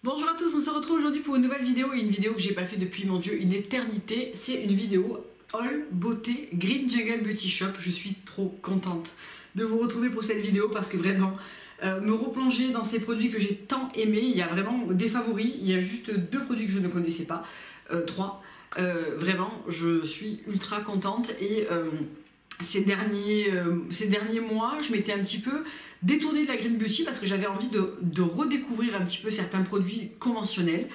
Bonjour à tous, on se retrouve aujourd'hui pour une nouvelle vidéo et une vidéo que j'ai pas fait depuis, mon dieu, une éternité. C'est une vidéo All Beauté Green Jungle Beauty Shop. Je suis trop contente de vous retrouver pour cette vidéo parce que vraiment me replonger dans ces produits que j'ai tant aimés. Il y a vraiment des favoris, il y a juste 2 produits que je ne connaissais pas, 3. Vraiment, je suis ultra contente et ces derniers mois, je m'étais un petit peu détournée de la Green Beauty parce que j'avais envie de redécouvrir un petit peu certains produits conventionnels.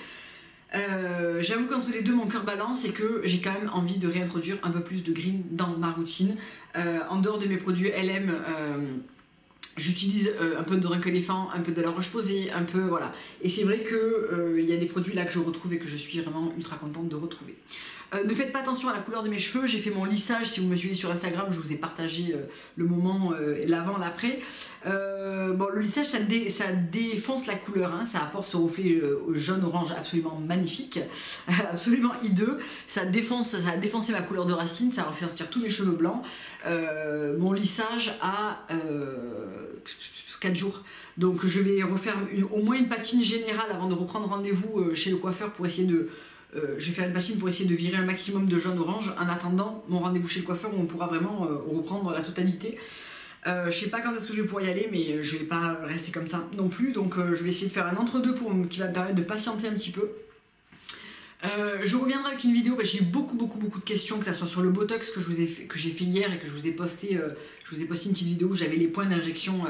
J'avoue qu'entre les deux, mon cœur balance et que j'ai quand même envie de réintroduire un peu plus de green dans ma routine. En dehors de mes produits LM, j'utilise un peu de Drunk Elephant, un peu de la Roche-Posay, un peu voilà. Et c'est vrai qu'il y a des produits là que je retrouve et que je suis vraiment ultra contente de retrouver. Ne faites pas attention à la couleur de mes cheveux, j'ai fait mon lissage, si vous me suivez sur Instagram, je vous ai partagé le moment, l'avant, l'après. Bon, le lissage, ça défonce la couleur, hein, ça apporte ce reflet jaune-orange absolument magnifique, absolument hideux. Ça a défoncé ma couleur de racine, ça a fait sortir tous mes cheveux blancs. Mon lissage a 4 jours. Donc je vais refaire au moins une patine générale avant de reprendre rendez-vous chez le coiffeur pour essayer de... je vais faire une patine pour essayer de virer un maximum de jaune-orange en attendant mon rendez-vous chez le coiffeur où on pourra vraiment reprendre la totalité. Je sais pas quand est-ce que je vais pouvoir y aller, mais je vais pas rester comme ça non plus, donc je vais essayer de faire un entre-deux qui va me permettre de patienter un petit peu. Je reviendrai avec une vidéo, j'ai eu beaucoup de questions, que ce soit sur le Botox que j'ai fait hier et que je vous ai posté une petite vidéo où j'avais les points d'injection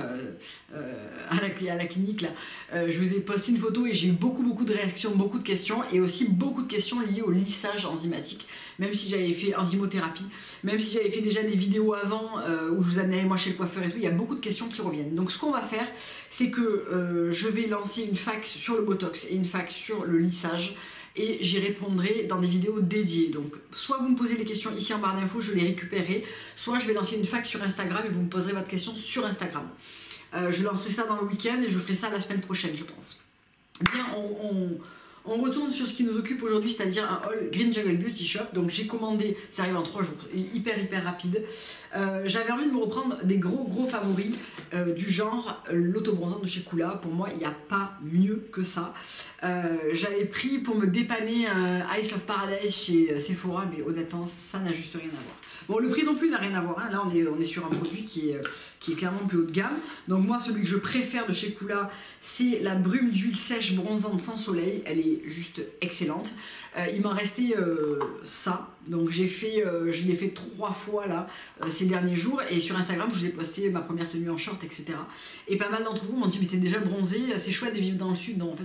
à la clinique là. Je vous ai posté une photo et j'ai eu beaucoup de réactions, beaucoup de questions et aussi beaucoup de questions liées au lissage enzymatique. Même si j'avais fait enzymothérapie, même si j'avais fait déjà des vidéos avant où je vous amenais moi chez le coiffeur et tout, il y a beaucoup de questions qui reviennent. Donc ce qu'on va faire, c'est que je vais lancer une fac sur le Botox et une fac sur le lissage. Et j'y répondrai dans des vidéos dédiées. Donc soit vous me posez les questions ici en barre d'infos, je les récupérerai, soit je vais lancer une fac sur Instagram et vous me poserez votre question sur Instagram. Je lancerai ça dans le week-end et je ferai ça la semaine prochaine, je pense. Bien, on retourne sur ce qui nous occupe aujourd'hui, c'est-à-dire un haul Green Jungle Beauty Shop. Donc j'ai commandé, ça arrive en 3 jours, hyper rapide. J'avais envie de me reprendre des gros favoris du genre l'autobronzant de chez Coola. Pour moi, il n'y a pas mieux que ça. J'avais pris pour me dépanner un Ice of Paradise chez Sephora, mais honnêtement, ça n'a juste rien à voir. Bon, le prix non plus n'a rien à voir, hein. Là on est sur un produit qui est clairement plus haut de gamme. Donc moi, celui que je préfère de chez Coola, c'est la brume d'huile sèche bronzante sans soleil. Elle est juste excellente. Il m'en restait ça, donc je l'ai fait 3 fois là ces derniers jours, et sur Instagram je vous ai posté ma première tenue en short, etc. Et pas mal d'entre vous m'ont dit mais t'es déjà bronzée, c'est chouette de vivre dans le sud. Non, en fait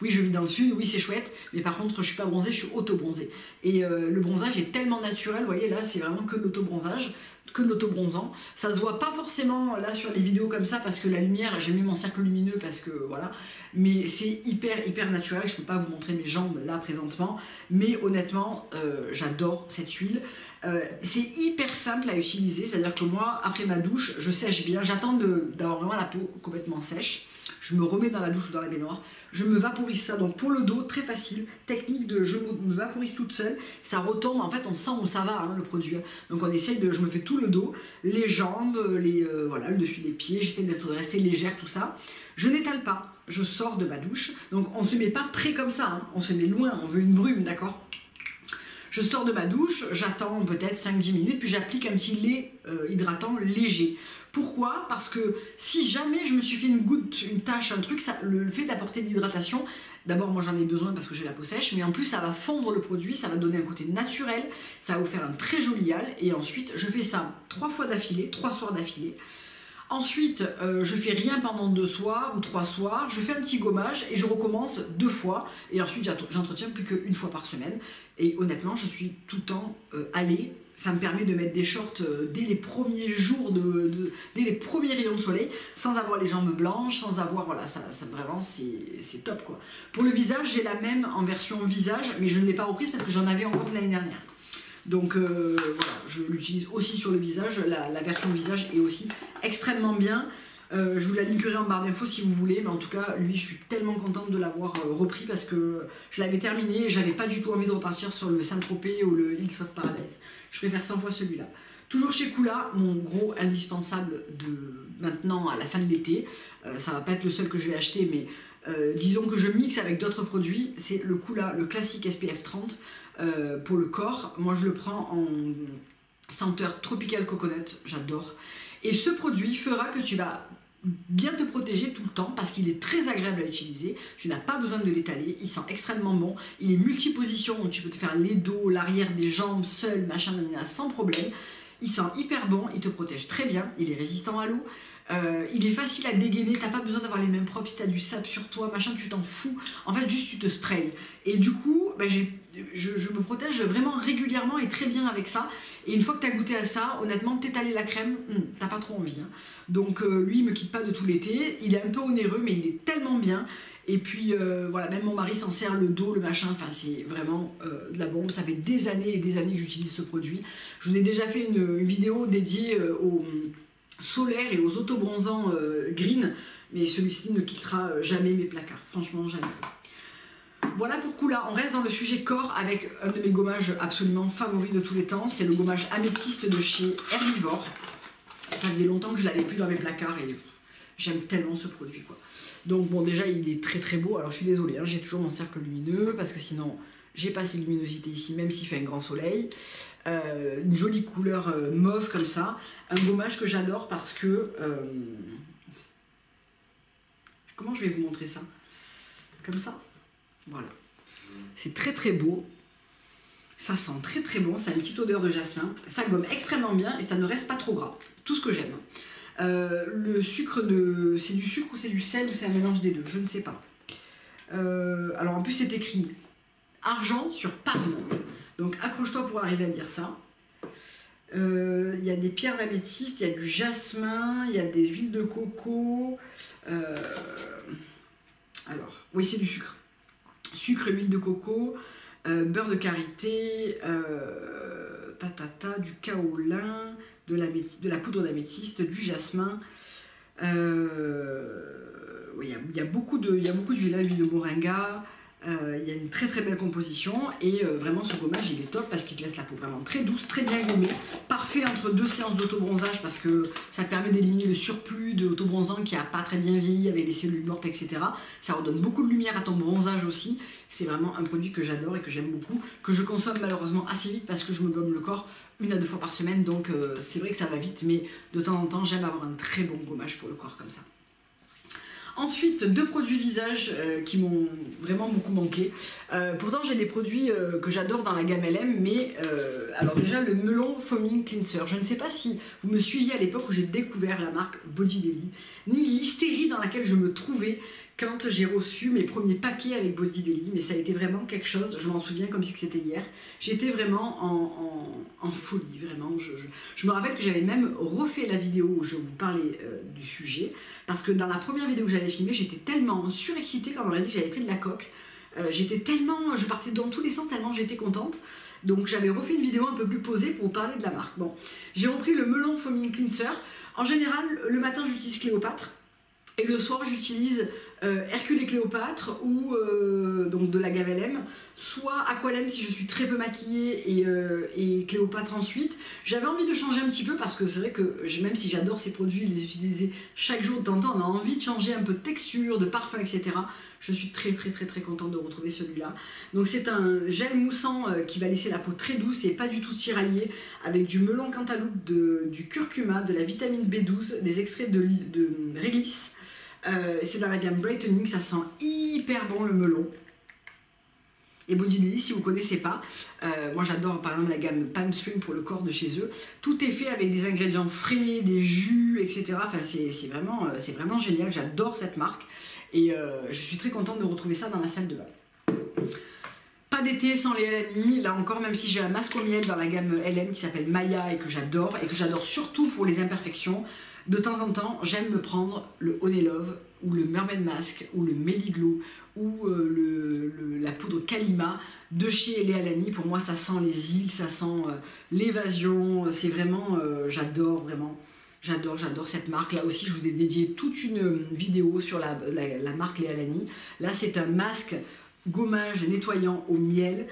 oui, je vis dans le sud, oui c'est chouette, mais par contre je suis pas bronzée, je suis auto-bronzée. Et le bronzage est tellement naturel, vous voyez là c'est vraiment que de l'auto-bronzage, que de l'auto-bronzant. Ça se voit pas forcément là sur les vidéos comme ça parce que la lumière, j'ai mis mon cercle lumineux parce que voilà, mais c'est hyper naturel. Je peux pas vous montrer mes jambes là présentement, mais honnêtement j'adore cette huile. C'est hyper simple à utiliser, c'est à dire que moi après ma douche je sèche bien, j'attends d'avoir vraiment la peau complètement sèche, je me remets dans la douche ou dans la baignoire, je me vaporise ça. Donc pour le dos, très facile, technique de je me vaporise toute seule, ça retombe, en fait on sent où ça va hein, le produit. Donc on essaye je me fais tout le dos, les jambes, voilà, le dessus des pieds, j'essaie de rester légère, tout ça. Je n'étale pas, je sors de ma douche, donc on se met pas près comme ça, hein, on se met loin, on veut une brume, d'accord? Je sors de ma douche, j'attends peut-être 5-10 minutes, puis j'applique un petit lait hydratant léger. Pourquoi? Parce que si jamais je me suis fait une goutte, une tache, un truc, le fait d'apporter de l'hydratation, d'abord moi j'en ai besoin parce que j'ai la peau sèche, mais en plus ça va fondre le produit, ça va donner un côté naturel, ça va vous faire un très joli hâle, et ensuite je fais ça 3 fois d'affilée, 3 soirs d'affilée. Ensuite, je fais rien pendant 2 soirs ou 3 soirs, je fais un petit gommage et je recommence 2 fois, et ensuite j'entretiens plus qu'une fois par semaine. Et honnêtement, je suis tout le temps allée. Ça me permet de mettre des shorts dès les premiers jours, dès les premiers rayons de soleil, sans avoir les jambes blanches, sans avoir, voilà, ça vraiment c'est top quoi. Pour le visage, j'ai la même en version visage, mais je ne l'ai pas reprise parce que j'en avais encore l'année dernière. Donc voilà, je l'utilise aussi sur le visage, la version visage est aussi extrêmement bien. Je vous la linkerai en barre d'infos si vous voulez, mais en tout cas lui je suis tellement contente de l'avoir repris parce que je l'avais terminé et j'avais pas du tout envie de repartir sur le Saint-Tropez ou le Hills of Paradise. Je préfère 100 fois celui-là. Toujours chez Coola, mon gros indispensable de maintenant à la fin de l'été, ça va pas être le seul que je vais acheter, mais disons que je mixe avec d'autres produits, c'est le coup là, le classique SPF 30 pour le corps. Moi je le prends en senteur tropical coconut, j'adore. Et ce produit fera que tu vas bien te protéger tout le temps parce qu'il est très agréable à utiliser, tu n'as pas besoin de l'étaler, il sent extrêmement bon, il est multiposition, donc tu peux te faire les dos, l'arrière des jambes, seul, machin, sans problème. Il sent hyper bon, il te protège très bien, il est résistant à l'eau, il est facile à dégainer, t'as pas besoin d'avoir les mains propres, si t'as du sable sur toi, machin, tu t'en fous, en fait juste tu te sprayes. Et du coup, bah, je me protège vraiment régulièrement et très bien avec ça. Et une fois que tu as goûté à ça, honnêtement, t'étaler la crème, t'as pas trop envie. Hein. Donc lui, il me quitte pas de tout l'été. Il est un peu onéreux, mais il est tellement bien. Et puis voilà, même mon mari s'en sert le dos, le machin. Enfin, c'est vraiment de la bombe. Ça fait des années et des années que j'utilise ce produit. Je vous ai déjà fait une vidéo dédiée aux solaires et aux autobronzants green. Mais celui-ci ne quittera jamais mes placards. Franchement, jamais. Voilà pour coup là, on reste dans le sujet corps avec un de mes gommages absolument favoris de tous les temps. C'est le gommage améthyste de chez Herbivore. Ça faisait longtemps que je l'avais plus dans mes placards et j'aime tellement ce produit quoi. Donc bon, déjà il est très très beau. Alors je suis désolée, hein, j'ai toujours mon cercle lumineux parce que sinon j'ai pas assez de luminosité ici même s'il fait un grand soleil. Une jolie couleur mauve comme ça. Un gommage que j'adore parce que... Comment je vais vous montrer ça? Comme ça. Voilà, c'est très très beau, ça sent très très bon, ça a une petite odeur de jasmin, ça gomme extrêmement bien et ça ne reste pas trop gras, tout ce que j'aime. Le sucre, c'est du sucre ou c'est du sel ou c'est un mélange des deux, je ne sais pas. Alors en plus c'est écrit argent sur Parme, donc accroche-toi pour arriver à lire ça. Il y a des pierres d'améthyste, il y a du jasmin, il y a des huiles de coco, alors oui c'est du sucre. Sucre, huile de coco, beurre de karité, du kaolin, de la poudre d'améthyste, du jasmin. Oui, il y a beaucoup d'huile, l'huile de moringa. Il y a une très très belle composition et vraiment ce gommage il est top parce qu'il te laisse la peau vraiment très douce, très bien gommée, parfait entre deux séances d'autobronzage parce que ça te permet d'éliminer le surplus d'autobronzant qui n'a pas très bien vieilli avec des cellules mortes, etc. Ça redonne beaucoup de lumière à ton bronzage aussi. C'est vraiment un produit que j'adore et que j'aime beaucoup, que je consomme malheureusement assez vite parce que je me gomme le corps 1 à 2 fois par semaine, donc c'est vrai que ça va vite, mais de temps en temps j'aime avoir un très bon gommage pour le corps comme ça. Ensuite, 2 produits visage qui m'ont vraiment beaucoup manqué. Pourtant, j'ai des produits que j'adore dans la gamme LM, mais alors déjà le melon foaming cleanser. Je ne sais pas si vous me suiviez à l'époque où j'ai découvert la marque Body Daily, ni l'hystérie dans laquelle je me trouvais quand j'ai reçu mes premiers paquets avec Body Daily, mais ça a été vraiment quelque chose, je m'en souviens comme si c'était hier. J'étais vraiment en folie, vraiment. Je me rappelle que j'avais même refait la vidéo où je vous parlais du sujet, parce que dans la première vidéo que j'avais filmée, j'étais tellement surexcitée quand on m'a dit que j'avais pris de la coque. Je partais dans tous les sens tellement j'étais contente. Donc j'avais refait une vidéo un peu plus posée pour vous parler de la marque. Bon, j'ai repris le melon foaming cleanser. En général, le matin j'utilise Cléopâtre. Et le soir, j'utilise Hercule et Cléopâtre ou donc de la gamme LM, soit Aqualem si je suis très peu maquillée et Cléopâtre ensuite. J'avais envie de changer un petit peu parce que c'est vrai que même si j'adore ces produits, les utiliser chaque jour de temps en temps, on a envie de changer un peu de texture, de parfum, etc. Je suis très contente de retrouver celui-là. Donc c'est un gel moussant qui va laisser la peau très douce et pas du tout tiraillée, avec du melon cantaloupe, du curcuma, de la vitamine B12, des extraits de réglisse. C'est dans la gamme Brightening, ça sent hyper bon le melon. Et Body Daily, si vous ne connaissez pas, moi j'adore par exemple la gamme Palm Spring pour le corps de chez eux. Tout est fait avec des ingrédients frais, des jus, etc. Enfin, c'est vraiment génial, j'adore cette marque. Et je suis très contente de retrouver ça dans ma salle de bain. Pas d'été sans les Alani, là encore, même si j'ai un masque au miel dans la gamme LM qui s'appelle Maya et que j'adore surtout pour les imperfections. De temps en temps, j'aime me prendre le Honey Love ou le Mermaid Mask ou le Meliglow ou la poudre Kalima de chez Léa Lani. Pour moi, ça sent les îles, ça sent l'évasion. C'est vraiment, j'adore cette marque. Là aussi, je vous ai dédié toute une vidéo sur la marque Léa Lani. Là, c'est un masque gommage nettoyant au miel.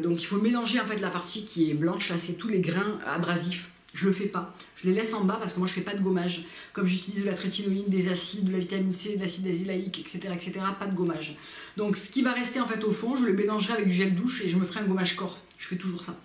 Donc, il faut mélanger en fait la partie qui est blanche. Là, c'est tous les grains abrasifs Je le fais pas, je les laisse en bas parce que moi je fais pas de gommage. Comme j'utilise de la trétinoïne, des acides, de la vitamine C, de l'acide azelaique, etc., pas de gommage. Donc ce qui va rester en fait au fond, je le mélangerai avec du gel douche et je me ferai un gommage corps. Je fais toujours ça.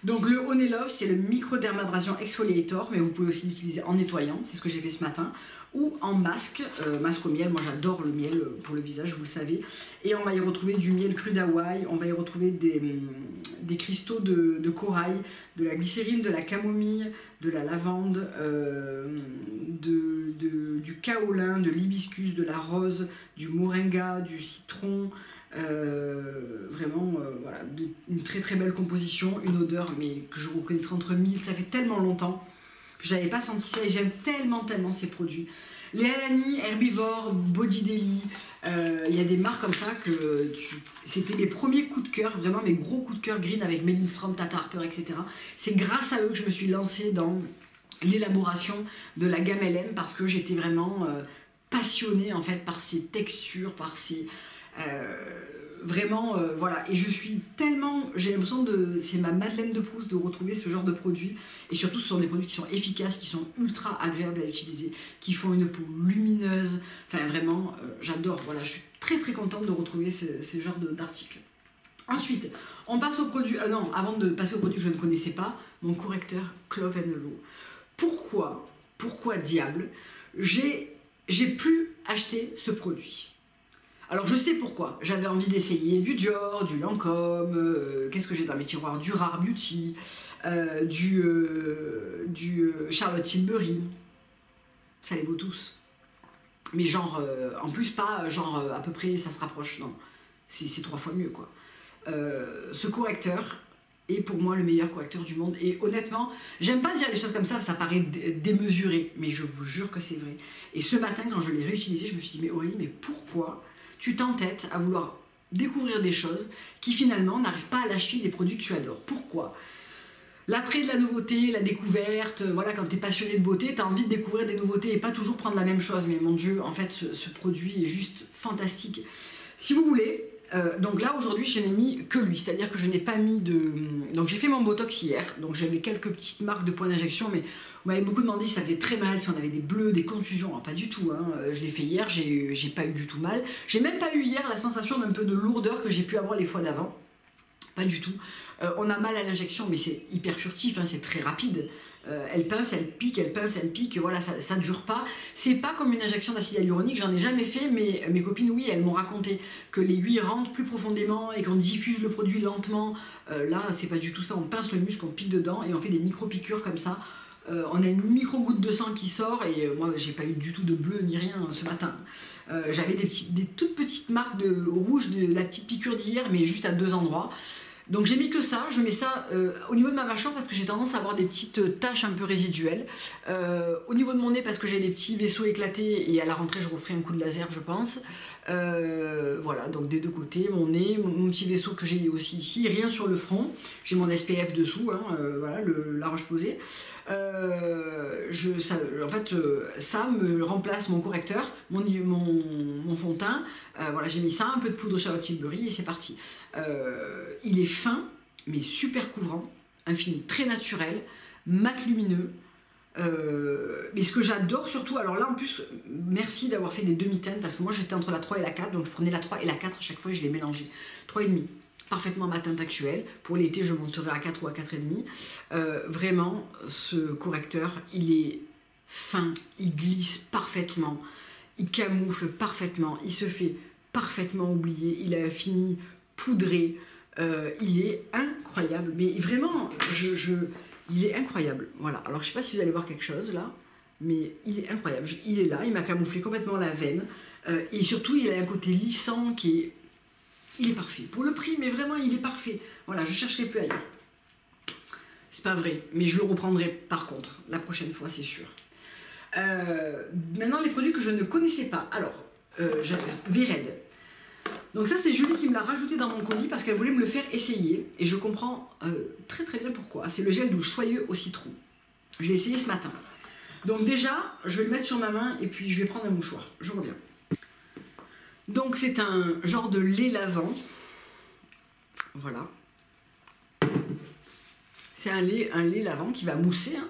Donc le Honey Love, c'est le microdermabrasion exfoliator, mais vous pouvez aussi l'utiliser en nettoyant, c'est ce que j'ai fait ce matin, ou en masque, masque au miel. Moi j'adore le miel pour le visage, vous le savez. Et on va y retrouver du miel cru d'Hawaï, on va y retrouver des cristaux de corail, de la glycérine, de la camomille, de la lavande, du kaolin, de l'hibiscus, de la rose, du moringa, du citron. Vraiment voilà, une très très belle composition, une odeur mais que je reconnaîtrai entre mille. Ça fait tellement longtemps que je n'avais pas senti ça et j'aime tellement ces produits. Les Alani, Herbivore, Body Daily, il y a des marques comme ça que c'était mes premiers coups de cœur, vraiment mes gros coups de cœur green avec Méline Strom, Tata Harper, etc. C'est grâce à eux que je me suis lancée dans l'élaboration de la gamme LM parce que j'étais vraiment passionnée en fait par ces textures, par ces... vraiment voilà, et je suis tellement, j'ai l'impression c'est ma Madeleine de Proust de retrouver ce genre de produits, et surtout ce sont des produits qui sont efficaces, qui sont ultra agréables à utiliser, qui font une peau lumineuse, enfin vraiment j'adore, voilà, je suis très très contente de retrouver ce genre d'articles. Ensuite on passe au produit, non, avant de passer au produit que je ne connaissais pas, mon correcteur Clove & Low. Pourquoi diable j'ai pu acheter ce produit? Alors je sais pourquoi, j'avais envie d'essayer du Dior, du Lancôme, qu'est-ce que j'ai dans mes tiroirs, du Rare Beauty, du Charlotte Tilbury, ça les vaut tous. Mais genre, en plus pas genre à peu près ça se rapproche, non, c'est 3 fois mieux quoi. Ce correcteur est pour moi le meilleur correcteur du monde et honnêtement, j'aime pas dire les choses comme ça paraît démesuré, mais je vous jure que c'est vrai. Et ce matin quand je l'ai réutilisé, je me suis dit mais Aurélie, mais pourquoi tu t'entêtes à vouloir découvrir des choses qui finalement n'arrivent pas à lâcher des produits que tu adores? Pourquoi? L'attrait de la nouveauté, la découverte, voilà, quand tu es passionné de beauté, tu as envie de découvrir des nouveautés et pas toujours prendre la même chose. Mais mon Dieu, en fait, ce produit est juste fantastique. Si vous voulez, donc là aujourd'hui je n'ai mis que lui, c'est-à-dire que je n'ai pas mis de... Donc j'ai fait mon Botox hier, donc j'avais quelques petites marques de points d'injection, mais on m'avait beaucoup demandé si ça faisait très mal, si on avait des bleus, des contusions. Alors, pas du tout, hein. Je l'ai fait hier, j'ai pas eu du tout mal. J'ai même pas eu hier la sensation d'un peu de lourdeur que j'ai pu avoir les fois d'avant. Pas du tout. On a mal à l'injection, mais c'est hyper furtif, hein, c'est très rapide. Elle pince, elle pique, elle pince, elle pique, voilà, ça ne dure pas. C'est pas comme une injection d'acide hyaluronique, j'en ai jamais fait, mais mes copines, oui, elles m'ont raconté que l'aiguille rentre plus profondément et qu'on diffuse le produit lentement. Là, c'est pas du tout ça, on pince le muscle, on pique dedans et on fait des micro-piqûres comme ça. On a une micro-goutte de sang qui sort et moi, j'ai pas eu du tout de bleu ni rien ce matin. J'avais des toutes petites marques de rouge de la petite piqûre d'hier, mais juste à 2 endroits. Donc j'ai mis que ça, je mets ça au niveau de ma mâchoire parce que j'ai tendance à avoir des petites taches un peu résiduelles. Au niveau de mon nez parce que j'ai des petits vaisseaux éclatés et à la rentrée je referai un coup de laser je pense. Voilà, donc des deux côtés, mon nez, mon petit vaisseau que j'ai aussi ici, rien sur le front. J'ai mon SPF dessous, hein, voilà, la roche-posay. En fait, ça me remplace mon correcteur, mon fond de teint. Voilà, j'ai mis ça, un peu de poudre Charlotte Tilbury et c'est parti. Il est fin, mais super couvrant, un film très naturel, mat lumineux. Mais ce que j'adore surtout, alors là en plus, merci d'avoir fait des demi-teintes parce que moi j'étais entre la 3 et la 4, donc je prenais la 3 et la 4 à chaque fois et je les mélangeais. 3,5. Parfaitement ma teinte actuelle. Pour l'été, je monterai à 4 ou à 4,5. Vraiment, ce correcteur, il est fin, il glisse parfaitement, il camoufle parfaitement, il se fait parfaitement oublier, il a fini poudré, il est incroyable. Mais vraiment, il est incroyable. Voilà. Alors, je ne sais pas si vous allez voir quelque chose là, mais il est incroyable. Il est là, il m'a camouflé complètement la veine. Et surtout, il a un côté lissant qui est... Il est parfait. Pour le prix, mais vraiment, il est parfait. Voilà, je ne chercherai plus ailleurs. C'est pas vrai, mais je le reprendrai par contre, la prochaine fois, c'est sûr. Maintenant, les produits que je ne connaissais pas. Alors, V-Red. Donc ça, c'est Julie qui me l'a rajouté dans mon colis parce qu'elle voulait me le faire essayer. Et je comprends très très bien pourquoi. C'est le gel douche soyeux au citron. Je l'ai essayé ce matin. Donc déjà, je vais le mettre sur ma main et puis je vais prendre un mouchoir. Je reviens. Donc c'est un genre de lait lavant. Voilà. C'est un lait lavant qui va mousser, hein,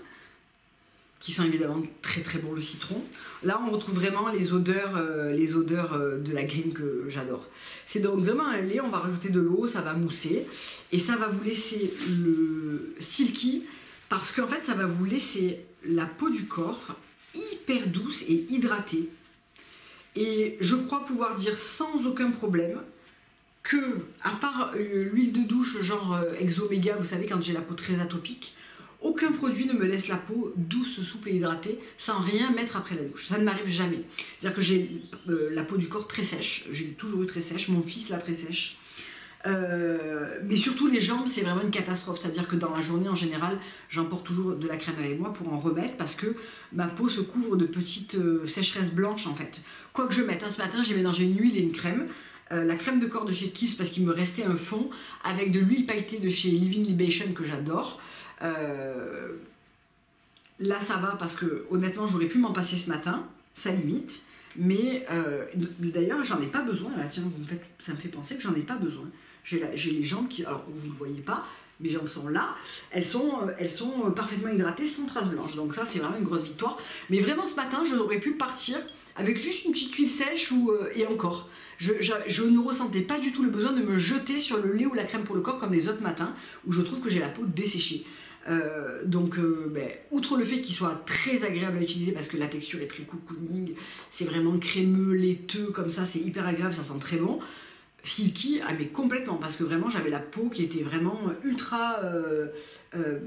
qui sent évidemment très très bon le citron. Là on retrouve vraiment les odeurs de la green que j'adore. C'est donc vraiment un lait, on va rajouter de l'eau, ça va mousser et ça va vous laisser le silky parce qu'en fait ça va vous laisser la peau du corps hyper douce et hydratée. Et je crois pouvoir dire sans aucun problème que, à part l'huile de douche genre Exomega, vous savez quand j'ai la peau très atopique, aucun produit ne me laisse la peau douce, souple et hydratée sans rien mettre après la douche. Ça ne m'arrive jamais. C'est-à-dire que j'ai la peau du corps très sèche. J'ai toujours eu très sèche. Mon fils l'a très sèche. Mais surtout les jambes, c'est vraiment une catastrophe. C'est-à-dire que dans la journée, en général, j'emporte toujours de la crème avec moi pour en remettre parce que ma peau se couvre de petites sécheresses blanches en fait. Quoi que je mette, hein, ce matin, j'ai mélangé une huile et une crème. La crème de corps de chez Kiehl's parce qu'il me restait un fond avec de l'huile pailletée de chez Living Libation que j'adore. Là ça va parce que honnêtement j'aurais pu m'en passer ce matin, ça limite, mais d'ailleurs j'en ai pas besoin, là tiens ça me fait penser que j'en ai pas besoin. J'ai les jambes qui, alors vous ne le voyez pas, mes jambes sont là, elles sont parfaitement hydratées sans traces blanches, donc ça c'est vraiment une grosse victoire. Mais vraiment ce matin j'aurais pu partir avec juste une petite huile sèche et encore. Je ne ressentais pas du tout le besoin de me jeter sur le lait ou la crème pour le corps comme les autres matins où je trouve que j'ai la peau desséchée. Outre le fait qu'il soit très agréable à utiliser parce que la texture est très cocooning, c'est vraiment crémeux, laiteux comme ça, c'est hyper agréable, ça sent très bon. Silky, ah mais complètement, parce que vraiment j'avais la peau qui était vraiment ultra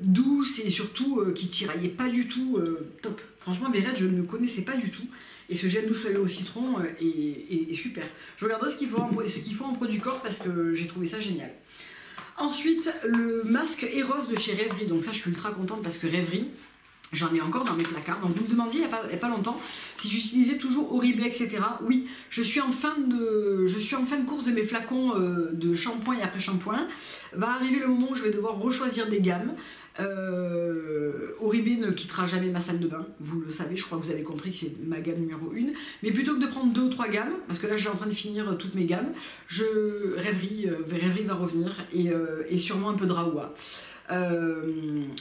douce et surtout qui tiraillait pas du tout, top. Franchement Bérette je ne connaissais pas du tout et ce gel douce au citron est super. Je regarderai ce qu'il faut en produit corps parce que j'ai trouvé ça génial. Ensuite, le masque Eros de chez Rêverie. Donc ça, je suis ultra contente parce que Rêverie, j'en ai encore dans mes placards. Donc vous me demandiez il n'y a pas longtemps si j'utilisais toujours Oribe, etc. Oui, je suis en fin de course de mes flacons de shampoing et après-shampoing. Va arriver le moment où je vais devoir rechoisir des gammes. Oribe ne quittera jamais ma salle de bain, vous le savez, je crois que vous avez compris que c'est ma gamme numéro 1. Mais plutôt que de prendre 2 ou 3 gammes, parce que là je suis en train de finir toutes mes gammes, Rêverie va revenir et sûrement un peu de Raoua.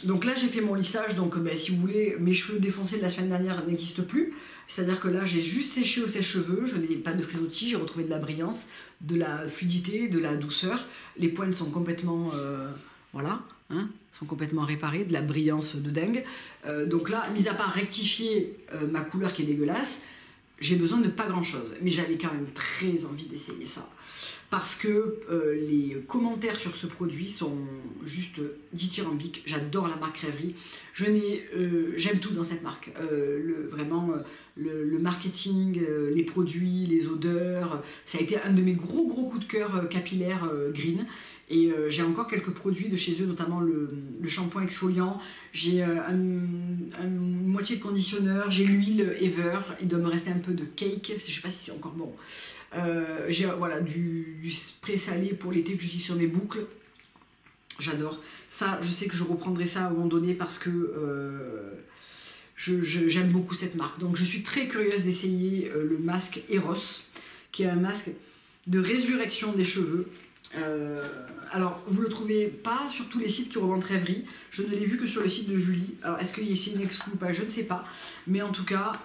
Donc là j'ai fait mon lissage, donc si vous voulez, mes cheveux défoncés de la semaine dernière n'existent plus. C'est-à-dire que là j'ai juste séché au sèche-cheveux, je n'ai pas de frisottis, j'ai retrouvé de la brillance, de la fluidité, de la douceur. Les pointes sont complètement... voilà. Hein, sont complètement réparés, de la brillance de dingue. Donc là, mis à part rectifier ma couleur qui est dégueulasse, j'ai besoin de pas grand chose. Mais j'avais quand même très envie d'essayer ça. Parce que les commentaires sur ce produit sont juste dithyrambiques. J'adore la marque Rêverie. J'aime tout dans cette marque. Vraiment, le marketing, les produits, les odeurs. Ça a été un de mes gros coups de cœur capillaire green. Et j'ai encore quelques produits de chez eux, notamment le shampoing exfoliant, j'ai une moitié de conditionneur, j'ai l'huile Ever, il doit me rester un peu de cake, je ne sais pas si c'est encore bon. J'ai voilà, du spray salé pour l'été que j'utilise sur mes boucles, j'adore. Ça, je sais que je reprendrai ça à un moment donné parce que j'aime beaucoup cette marque. Donc je suis très curieuse d'essayer le masque Eros, qui est un masque de résurrection des cheveux. Alors vous le trouvez pas sur tous les sites qui revendent Rêverie, je ne l'ai vu que sur le site de Julie. Alors est-ce qu'il y a une exclue ou pas, je ne sais pas, mais en tout cas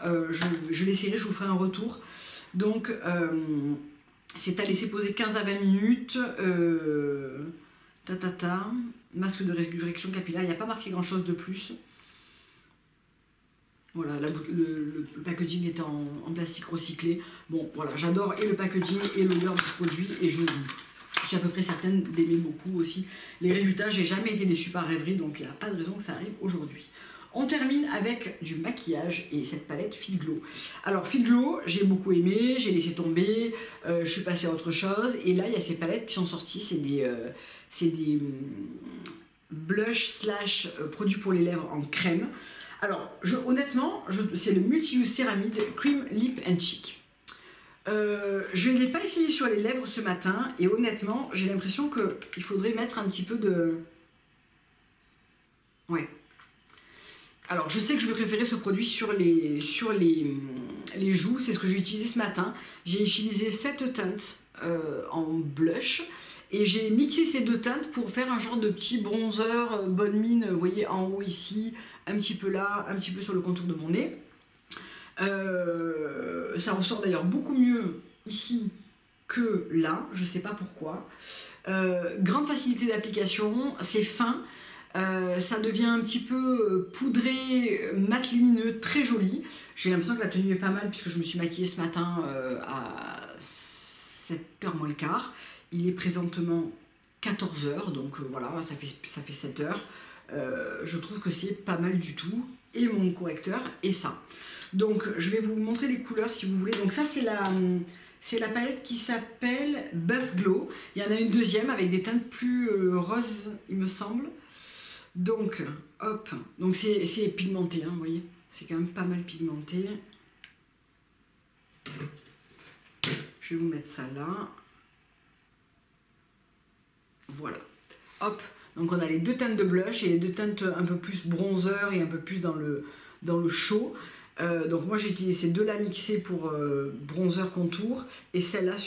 je l'essaierai, je vous ferai un retour. Donc c'est à laisser poser 15 à 20 minutes. Masque de résurrection capillaire, il n'y a pas marqué grand chose de plus. Voilà, le packaging est en plastique recyclé. Bon voilà, j'adore et le packaging et l'odeur du produit et je suis à peu près certaine d'aimer beaucoup aussi les résultats. J'ai jamais été déçue par Rêverie, donc il n'y a pas de raison que ça arrive aujourd'hui. On termine avec du maquillage et cette palette Fit Glow. Alors Fit Glow, j'ai beaucoup aimé, j'ai laissé tomber, je suis passée à autre chose. Et là, il y a ces palettes qui sont sorties, c'est des blush slash produits pour les lèvres en crème. Alors, honnêtement, c'est le Multi-Use Céramide Cream Lip and Cheek. Je ne l'ai pas essayé sur les lèvres ce matin et honnêtement j'ai l'impression qu'il faudrait mettre un petit peu de... Ouais. Alors je sais que je vais préférer ce produit sur les joues, c'est ce que j'ai utilisé ce matin. J'ai utilisé cette teinte en blush Et j'ai mixé ces deux teintes pour faire un genre de petit bronzer bonne mine, vous voyez, en haut ici, un petit peu là, un petit peu sur le contour de mon nez. Ça ressort d'ailleurs beaucoup mieux ici que là, je sais pas pourquoi. Grande facilité d'application, c'est fin, ça devient un petit peu poudré, mat lumineux, très joli. J'ai l'impression que la tenue est pas mal puisque je me suis maquillée ce matin à 7h moins le quart. Il est présentement 14h, donc voilà, ça fait 7h. Je trouve que c'est pas mal du tout. Et mon correcteur et ça. Donc je vais vous montrer les couleurs si vous voulez. Donc ça c'est la palette qui s'appelle Buff Glow. Il y en a une deuxième avec des teintes plus roses il me semble. Donc hop, donc c'est pigmenté, hein, vous voyez. C'est quand même pas mal pigmenté. Je vais vous mettre ça là. Voilà. Hop. Donc on a les deux teintes de blush et les deux teintes un peu plus bronzer et un peu plus dans le chaud. Donc moi j'ai utilisé ces deux là mixés pour bronzer contour et celle-là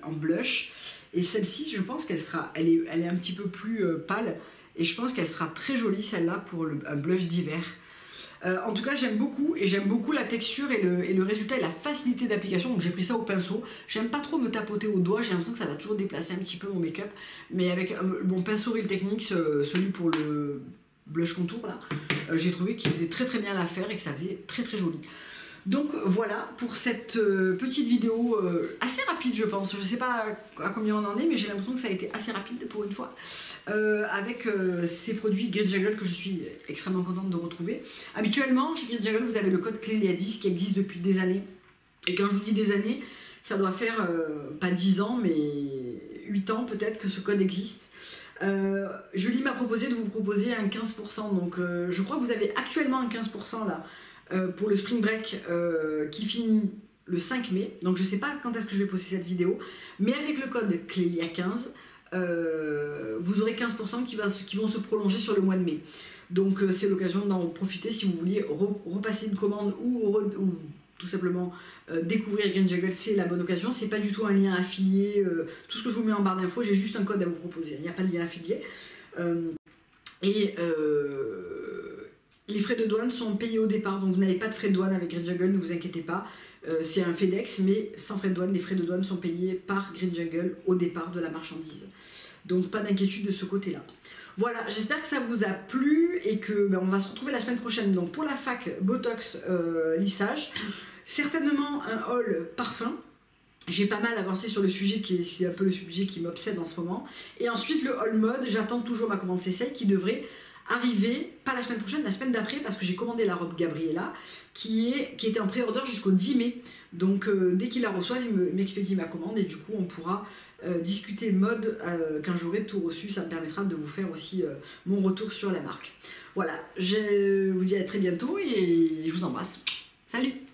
en blush. Et celle-ci je pense qu'elle sera, elle est un petit peu plus pâle et je pense qu'elle sera très jolie celle-là pour un blush d'hiver. En tout cas j'aime beaucoup et j'aime beaucoup la texture et le résultat et la facilité d'application. Donc j'ai pris ça au pinceau. J'aime pas trop me tapoter au doigt, j'ai l'impression que ça va toujours déplacer un petit peu mon make-up. Mais avec mon pinceau Real Techniques, celui pour le blush contour là, j'ai trouvé qu'il faisait très bien l'affaire et que ça faisait très joli. Donc voilà pour cette petite vidéo assez rapide je pense. Je sais pas à combien on en est mais j'ai l'impression que ça a été assez rapide pour une fois. Avec ces produits Green Jungle que je suis extrêmement contente de retrouver. Habituellement chez Green Jungle vous avez le code Clélia10 qui existe depuis des années. Et quand je vous dis des années, ça doit faire pas 10 ans mais 8 ans peut-être que ce code existe. Julie m'a proposé de vous proposer un 15%. Donc je crois que vous avez actuellement un 15% là. Pour le Spring Break qui finit le 5 mai. Donc je sais pas quand est-ce que je vais poster cette vidéo. Mais avec le code Clélia15, vous aurez 15% qui vont se prolonger sur le mois de mai. Donc c'est l'occasion d'en profiter si vous vouliez repasser une commande ou tout simplement découvrir Green Jungle, c'est la bonne occasion. C'est pas du tout un lien affilié. Tout ce que je vous mets en barre d'infos, j'ai juste un code à vous proposer. Il n'y a pas de lien affilié. Les frais de douane sont payés au départ, donc vous n'avez pas de frais de douane avec Green Jungle, ne vous inquiétez pas. C'est un FedEx, mais sans frais de douane. Les frais de douane sont payés par Green Jungle au départ de la marchandise. Donc pas d'inquiétude de ce côté-là. Voilà, j'espère que ça vous a plu et que on va se retrouver la semaine prochaine. Donc pour la fac Botox lissage, certainement un haul parfum. J'ai pas mal avancé sur le sujet qui est un peu le sujet qui m'obsède en ce moment. Et ensuite le haul mode, j'attends toujours ma commande CC qui devrait arriver, pas la semaine prochaine, la semaine d'après, parce que j'ai commandé la robe Gabriella qui était en pré-order jusqu'au 10 mai. Donc dès qu'il la reçoit, il m'expédie ma commande et du coup on pourra discuter mode quand j'aurai tout reçu. Ça me permettra de vous faire aussi mon retour sur la marque. Voilà, je vous dis à très bientôt et je vous embrasse. Salut!